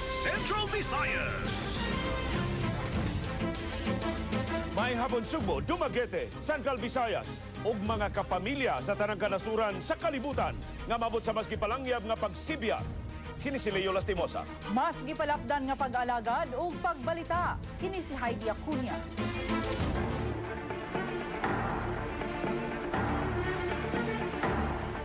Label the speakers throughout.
Speaker 1: Central Visayas.
Speaker 2: May hapon Sugbo, Dumaguete, Central Visayas ug mga kapamilya sa tanang kanasuran sa kalibutan nga mabot sa mas gipalangyab nga pagsibya. Kini si Leo Lastimosa.
Speaker 3: Mas gipalapdan nga pag-alagad ug pagbalita. Kini si Heidi Acuña.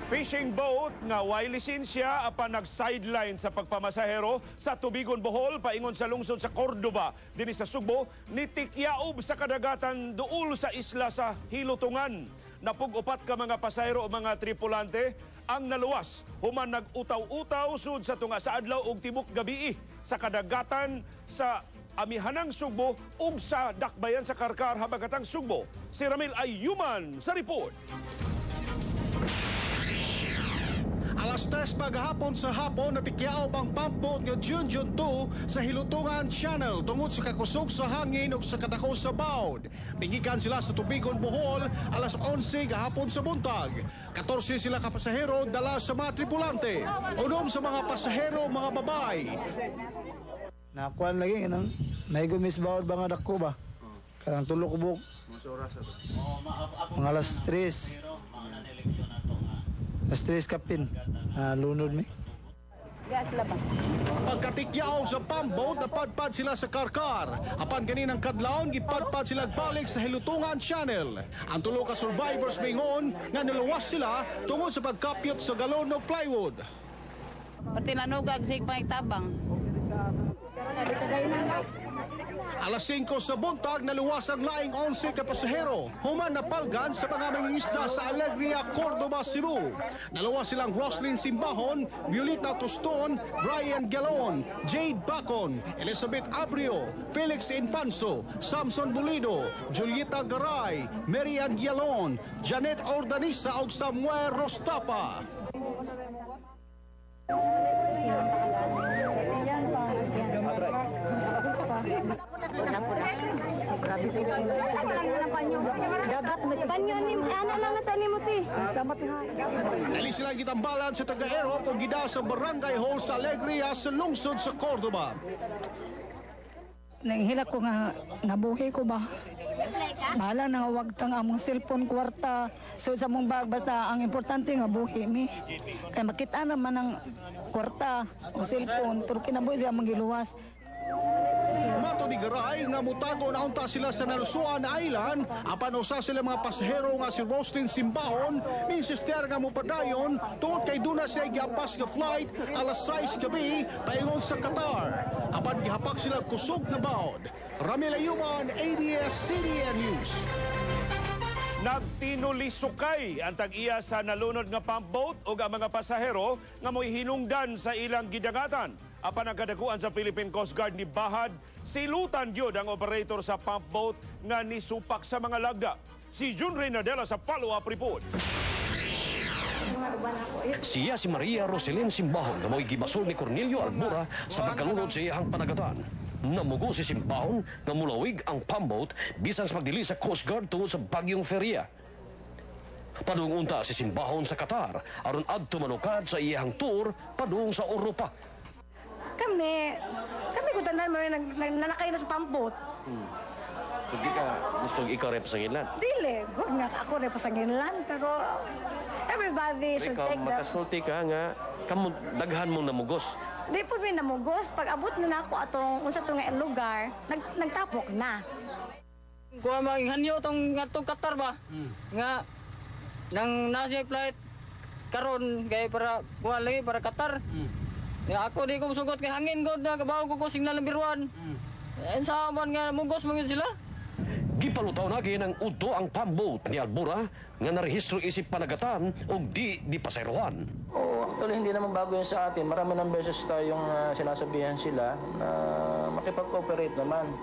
Speaker 2: Fishing boat nga way lisensya apan nag-sideline sa pagpamasahero sa Tubigon, Bohol paingon sa lungsod sa Cordoba dinhi sa Sugbo nitikyaob sa kadagatan duol sa isla sa Hilutungan. Napug-upat ka mga pasahero o mga tripulante ang naluwas human nag-utaw-utaw sud sa tunga sa adlaw ug tibok gabii sa kadagatan sa amihanang Sugbo ug sa dakbayan sa Karkar habagatang Sugbo. Si Ramil Ayuman sa report.
Speaker 4: Alas 3 paghapon sa hapon natikyaob ang pampot nga Junjun 2 sa Hilutungan Channel tungod sa kakusog sa hangin ug sa kadako sa bawd. Bingikan sila sa Tubigon, Bohol alas 11 gahapon sa buntag. 14 sila ka pasahero dala sa mga tripulante. Unom sa mga pasahero mga babay.
Speaker 5: Nakuan lagi kanang naigumis bawd ba nga dako ba? Kanang tulo kubok. Mga alas 3. Alas 3 kapin. Lunod mi.
Speaker 4: Pagkatikyaw sa pamboat, napadpad sila sa Karkar. Apan ganinang kadlawon, gipadpad sila balik sa Hilutungan Channel. Ang tulo ka survivors mingon nga naluwas sila tungod sa pagkapyot sa galon ng plywood.
Speaker 6: Pati nanugag sig pangtabang.
Speaker 4: Alas 5 sa buntag, naluwas ang laing 11 ka pasahero. Human napalgan sa mga mangingisda sa Alegria, Cordoba, Cebu. Naluwas silang Roslyn Simbahon, Violeta Tuston, Brian Galon, Jade Bacon, Elizabeth Abrio, Felix Infanso, Samson Bulido, Julieta Garay, Marian Gialon, Janet Ordanisa ug Samuel Rostapa. Dali silang gitambalan sa taga-Aero kung gida sa Barangay Hall sa Alegria sa lungsod sa Cordoba.
Speaker 7: Nanghila ko nga nabuhi ko ba? Bahala na wag tang among cellphone kwarta. So sa mong bag basta ang importante nga buhi mi. Kay makita naman ang kwarta o cellphone pero kinabuhi siya magiluwas.
Speaker 4: Mato ni Garay nga mutago na unta sila sa Nalsuan Island apan usa sila mga pasahero nga si Roslyn Simbahon insister nga mopadayon tungod kay duna siya giapas nga flight alas 6 gabi paingon sa Qatar apan gihapak sila kusog na bawd. Ramil Ayuman, ABS-CBN News.
Speaker 2: Nagtinulisukay ang tag-iya sa nalunod nga pump boat ug ang mga pasahero nga mo'y hinungdan sa ilang gidagatan. Apan ang kadakuan sa Philippine Coast Guard ni Bahad, silutan gyud ang operator sa pump boat nga nisupak sa mga lagda. Si Jun Reynadela sa follow-up report.
Speaker 8: Siya si Maria Roselyn Simbahon nga mo'y gibasol ni Cornelio Albura sa pagkalunod sa iyang panagatan. Namugo si Simbahon nga mulawig ang pump boat bisan sa pagdili sa Coast Guard tungod sa bagyong Feria. Padung unta si Simbahon sa Qatar aron adto manukad sa iyang tour padung sa Europa.
Speaker 7: Kami ko tanan mo nanakay na sa pampot.
Speaker 8: So di ka gusto ikaw rep sa nginlan?
Speaker 7: Dili, good nga ako rin pa sa nginlan, pero everybody should take that.
Speaker 8: Makasulti ka nga, kamu daghan mong namugos.
Speaker 7: Di po rin namugos, pag abot na ako atong kung sa itong lugar, nagtapok na.
Speaker 6: Kuha maghanyo tong atong Qatar ba? Nga nang nasa flight karon kay para kuha lagi para Qatar. Ya ako di ko sugot kay hangin god na kabaw ko signal number 1. Sa man nga mugos mo sila.
Speaker 8: Gipalutaw na ng udto ang pump boat ni Albura nga narehistro isip panagatan og di pasayrohan.
Speaker 9: Actually hindi naman bago yun sa atin. Marami ng beses tayong sinasabihan sila na makipag-cooperate naman.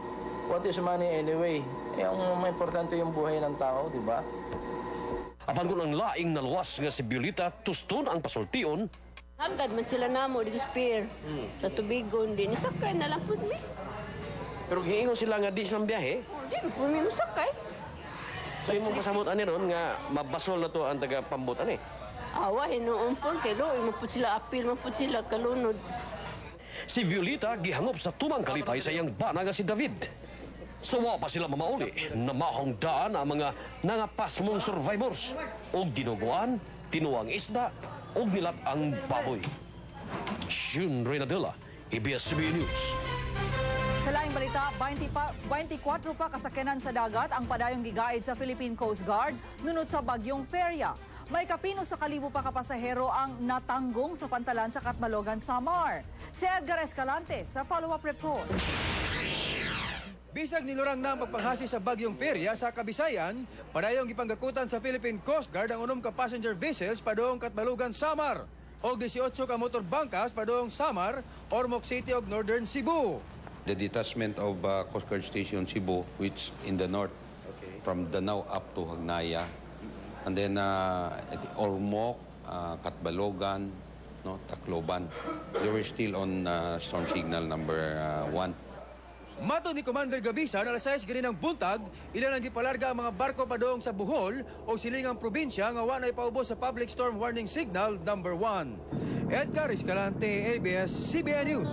Speaker 9: What is money anyway? Ang importante yung buhay ng tao, di ba?
Speaker 8: Apan kung ang laing naluwas nga si Violeta Tuston ang pasultion,
Speaker 10: hagad man sila namo dito sa pier. Sa Tubigon din. Isakay na lang po mi.
Speaker 8: pero giingon sila nga di silang biyahe.
Speaker 10: Di po mi masakay.
Speaker 8: So imong pasamot ani ron nga mabasol na to ang taga pambot ani.
Speaker 10: Awa hinuon po kay do mo pud sila apil mo pud sila kalunod.
Speaker 8: Si Violeta gihangop sa tumang kalipay sa iyang bana nga si David. Sawa pa sila mamauli na mahong daan ang mga nangapasmong survivors o ginuguan, tinuang isda o nilat ang baboy. June Reynadilla, ABS-CBN News.
Speaker 3: Sa laing balita, 24 pa kasakyanan sa dagat ang padayong gigaid sa Philippine Coast Guard nunod sa bagyong Feria. May kapino sa kalibo pa kapasahero ang natanggong sa pantalan sa Catbalogan, Samar. Si Edgar Escalante sa follow-up report.
Speaker 11: Bisag nilurang na ang pagpanghasi sa bagyong Feria sa Kabisayan, padayong ipanggakutan sa Philippine Coast Guard ang unom ka passenger vessels padong Catbalogan, Samar. O 18 ka motor bangkas padong Samar, Ormoc City ug Northern Cebu.
Speaker 12: The detachment of Coast Guard Station Cebu, which in the north, from Danao up to Hagnaya, and then at Ormoc, Catbalogan, no, Tacloban. They were still on storm signal number 1.
Speaker 11: Mato ni Commander Gabisan, alas 6 gani ng buntag, ilan ang gipalarga ang mga barko padong sa Bohol o silingang probinsya nga wa na ipaubos sa public storm warning signal number 1. Edgar Escalante, ABS-CBN News.